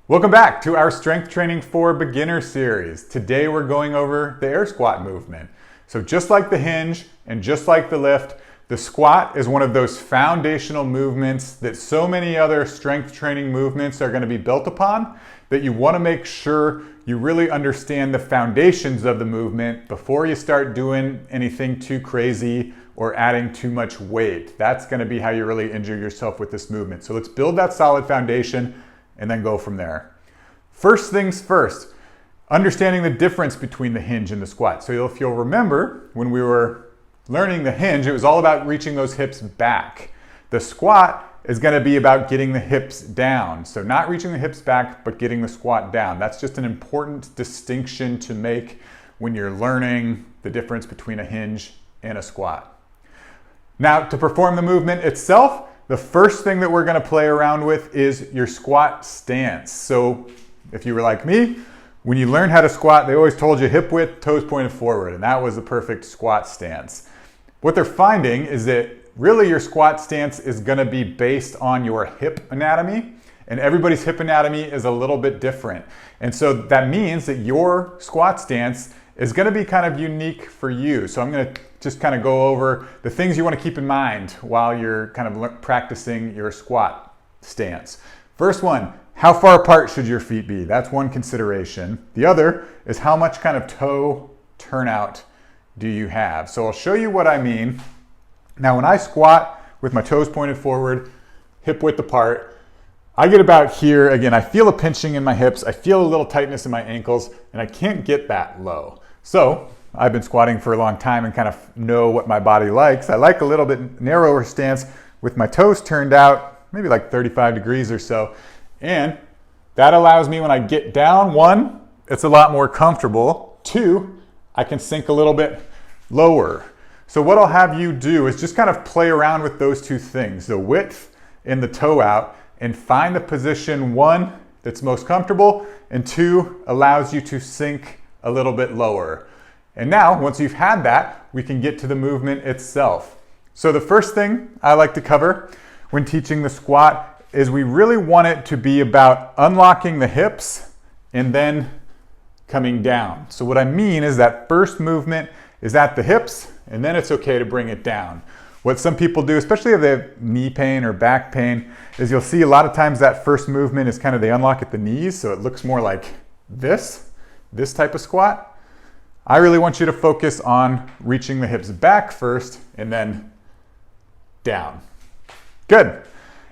Welcome back to our Strength Training for Beginners series. Today we're going over the air squat movement. So just like the hinge and just like the lift, the squat is one of those foundational movements that so many other strength training movements are going to be built upon, that you want to make sure you really understand the foundations of the movement before you start doing anything too crazy or adding too much weight. That's going to be how you really injure yourself with this movement. So let's build that solid foundation and then go from there. First things first, understanding the difference between the hinge and the squat. So if you'll remember, when we were learning the hinge, it was all about reaching those hips back. The squat is going to be about getting the hips down. So not reaching the hips back, but getting the squat down. That's just an important distinction to make when you're learning the difference between a hinge and a squat. Now, to perform the movement itself, the first thing that we're going to play around with is your squat stance. So if you were like me, when you learn how to squat, they always told you hip width, toes pointed forward, and that was the perfect squat stance. What they're finding is that really your squat stance is going to be based on your hip anatomy, and everybody's hip anatomy is a little bit different. And so that means that your squat stance is going to be kind of unique for you. So I'm going to just kind of go over the things you want to keep in mind while you're kind of practicing your squat stance. First one, how far apart should your feet be? That's one consideration. The other is how much kind of toe turnout do you have? So I'll show you what I mean. Now when I squat with my toes pointed forward, hip width apart, I get about here. Again, I feel a pinching in my hips, I feel a little tightness in my ankles, and I can't get that low. So I've been squatting for a long time and kind of know what my body likes. I like a little bit narrower stance with my toes turned out, maybe like 35 degrees or so. And that allows me when I get down, one, it's a lot more comfortable. Two, I can sink a little bit lower. So what I'll have you do is just kind of play around with those two things, the width and the toe out, and find the position, one, that's most comfortable, and two, allows you to sink a little bit lower. And now, once you've had that, we can get to the movement itself. So the first thing I like to cover when teaching the squat is we really want it to be about unlocking the hips and then coming down. So what I mean is that first movement is at the hips, and then it's okay to bring it down. What some people do, especially if they have knee pain or back pain, is you'll see a lot of times that first movement is kind of they unlock at the knees, so it looks more like this type of squat. I really want you to focus on reaching the hips back first and then down. Good.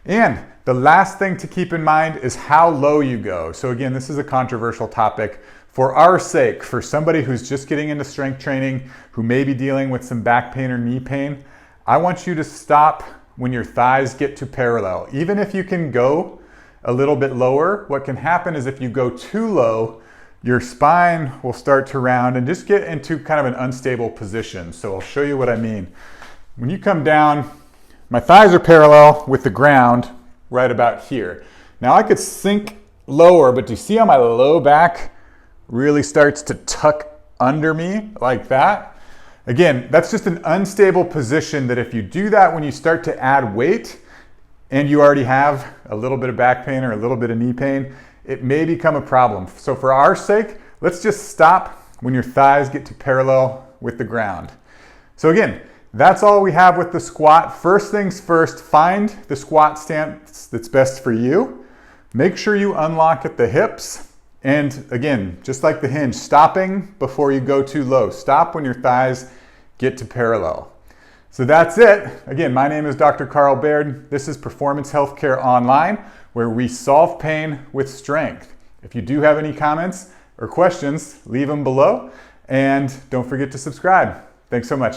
And the last thing to keep in mind is how low you go. So again, this is a controversial topic. For our sake, for somebody who's just getting into strength training, who may be dealing with some back pain or knee pain, I want you to stop when your thighs get to parallel. Even if you can go a little bit lower, what can happen is if you go too low, your spine will start to round and just get into kind of an unstable position. So I'll show you what I mean. When you come down, my thighs are parallel with the ground right about here. Now I could sink lower, but do you see how my low back really starts to tuck under me like that? Again, that's just an unstable position that if you do that when you start to add weight and you already have a little bit of back pain or a little bit of knee pain, it may become a problem. So for our sake, let's just stop when your thighs get to parallel with the ground. So again, that's all we have with the squat. First things first, find the squat stance that's best for you. Make sure you unlock at the hips. And again, just like the hinge, stopping before you go too low. Stop when your thighs get to parallel. So that's it. Again, my name is Dr. Carl Baird. This is Performance Healthcare Online, where we solve pain with strength. If you do have any comments or questions, leave them below. And don't forget to subscribe. Thanks so much.